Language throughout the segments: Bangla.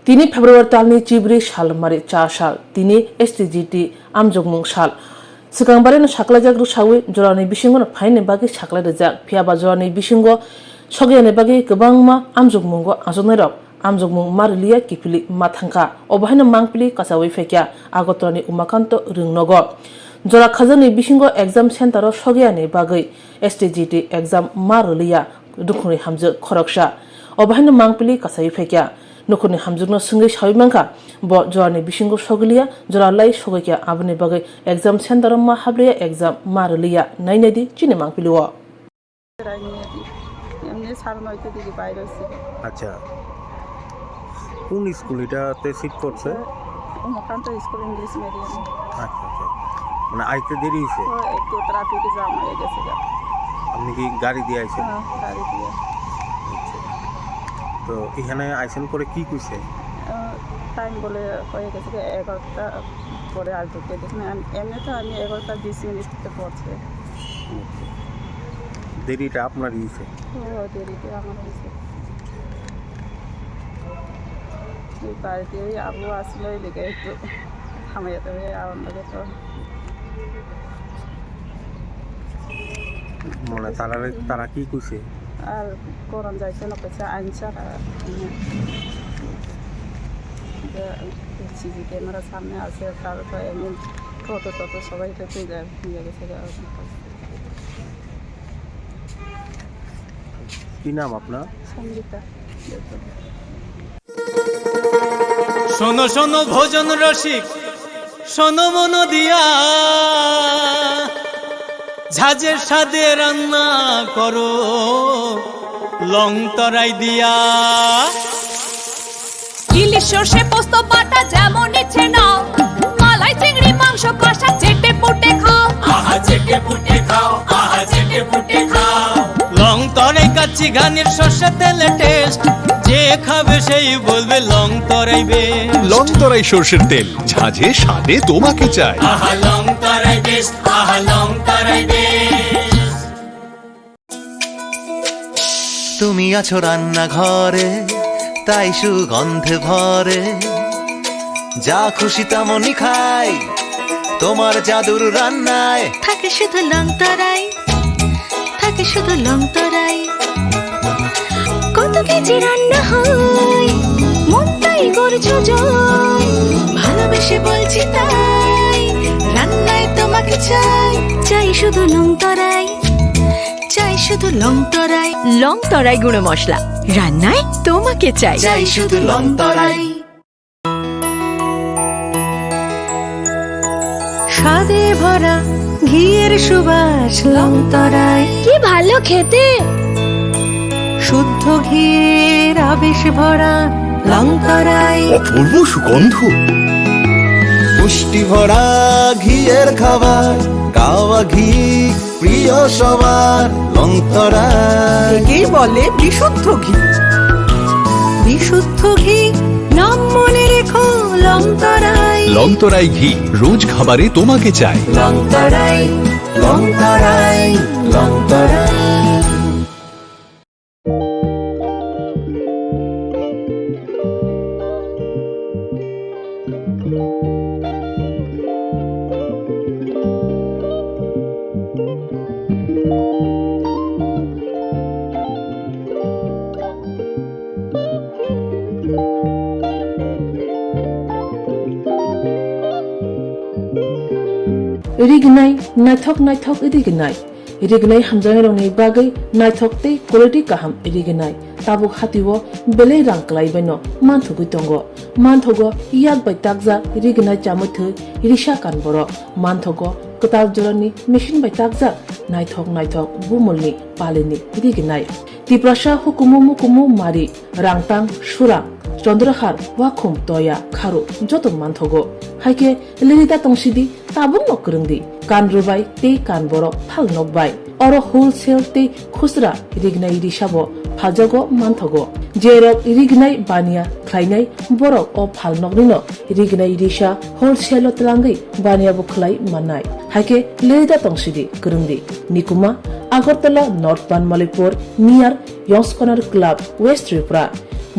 3 February talni Chibri Shal Mari Cha Shal, 3 STGT Amjogmung Shal. Sekangbare no Shakla Jagru Shawi, Jorani Bishingo Pine Bagi Shakla de Jak, Piaba Jorani Bishingo, Shogane Bagi, Kabangma, Amjogmungo, Azonero, Amjogmung Marilia Kipili Matanka, Obahana Mangpili, Kasawi Fekia, Agotoni Umakanto, Ringnogo. Jora Kazani Bishingo exam center of Shogiane Bagi, STGT exam Marilia, Dukuni Hamza Koroksha, Obahana Mangpili, Kasawi Fekia. Nukuni hamjugno sungai shawi mangka bo jorani bisingo sogliya joralai sogaiya abni bagai exam center ma habriya exam marliya nainadi chini mangpiliwo এমনি সাড়ে 9টার দিকে বাইরে হচ্ছে। আচ্ছা, কোন স্কুল এটাতে সিট করছে? Umakanta school English medium. আচ্ছা আচ্ছা, মানে আইতে দেরি হয়েছে? একটু ট্রাফিকে জ্যাম হয়ে গেছে। আপনি কি গাড়ি দিয়ে আইছেন? হ্যাঁ, গাড়ি দিয়ে। তো এখানে আইছেন করে কি কইছে? টাইম বলে হয়ে গেছে 11টা পরে আর ঢুকে দেখুন এমনি তো আমি 11টা 20 মিনিটে পৌঁছে। দেরিটা আপনার হয়েছে? দেরিতে আমার হয়েছে। ওই বাড়িতে ওই আবু আসলে ওই লেগে একটু থামাইতে হবে আমাদের তো মানে তারা কি কইছে? আর কোরআন যাইতে না পেছে আইনছা সিসি ক্যামেরা সামনে আছে তারপর এমন টোটো সবাই তো নিয়ে গেছে। কি নাম আপনার? সঙ্গীতা। শোনো শোনো ভোজন রসিক, শোনো মন দিয়া, ঝাঁঝের স্বাদে রান্না করো লং তরাই দিয়া। ইলিশ সর্ষে পোস্ত বাটা যেমন ইচ্ছে নাও, মালাই চিংড়ি মাংস কষা চেটে পুটে খাও, আহা চেটে পুটে খাও, আহা চেটে পুটে খাও। লং তরাই কাচ্চি ঘানির সর্ষে তেলে টেস্ট, যে খাবে সেই বলবে লং তরাই বেশ। লং তরাই সর্ষের তেল, ঝাঁঝে স্বাদে তোমাকে চাই। আহা লং তরাই বেশ, আহা লং তরাই বেশ। তুমি আছো রান্নাঘরে, তাই সুগন্ধে ভরে, যা খুশি তেমনই খাই তোমার জাদুর রান্নায়। থাকে শুধু লং তরাই, থাকে শুধু লং তরাই। কত কেজি রান্না হয়, মনটাই করছো জয়, ভালোবেসে বলছি তাই, রান্নায় তোমাকে চাই, চাই শুধু লং তরাই, চাই শুধু লং তরাই। লং তরাই গুঁড়ো মশলা, রান্নায় তোমাকে চাই, চাই শুধু লং তরাই। স্বাদে ভরা ঘিয়ের সুবাস লং তরাই, কি ভালো খেতে। শুদ্ধ ঘিয়ের আবেশ ভরা লং তরাই, অপূর্ব সুগন্ধ। পুষ্টি ভরা ঘিয়ের খাবার, গাওয়া ঘি প্রিয় সবার, লং তরাই। একেই বলে বিশুদ্ধ ঘি। বিশুদ্ধ ঘি নাম মনে রেখো লং তরাই। লং তরাই ঘি রোজ খাবারে তোমাকে চাই। লং তরাই, লং তরাই, লং তরাই। Irignai, naithok irignai. Irignai hamjangai rongni bagai naithok tei quality kaham irignai. Tabuk hatiwo belai rang klai baino manthugui tongo. Manthogo yak bai takja irignai chamuthu irisha kanboro. Manthogo ketal jorani machine bai takja naithok bumulni palini irignai. Tiprasha hukumu mari rangtang surang চন্দ্রহার ওয়াখুম তয়া খারু যত মানথগো হাইকে লিরিদা তংসিদি তাবুং নকরংদি কানরুবাই তে কানবর ফাল নকবাই অর হোলসেল তে খুচরা রিগনাই রিসাবো ফাজগো মানথগো জেরক রিগনাই বানিয়া খ্লাইনাই বরক ও ফাল নকনিনো রিগনাই রিসা হোলসেল তলাঙ্গই বানিয়াবো খ্লাই মানাই হাইকে লিরিদা তংসিদি করংদি নিকুমা Agartala north Banamalipur near Young's corner club west Tripura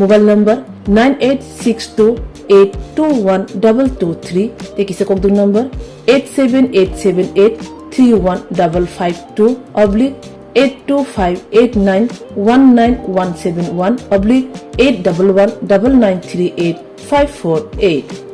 mobile number 9862821223 te kise kok dung number 87878831552 oblique 82589191171 oblique 8119938 548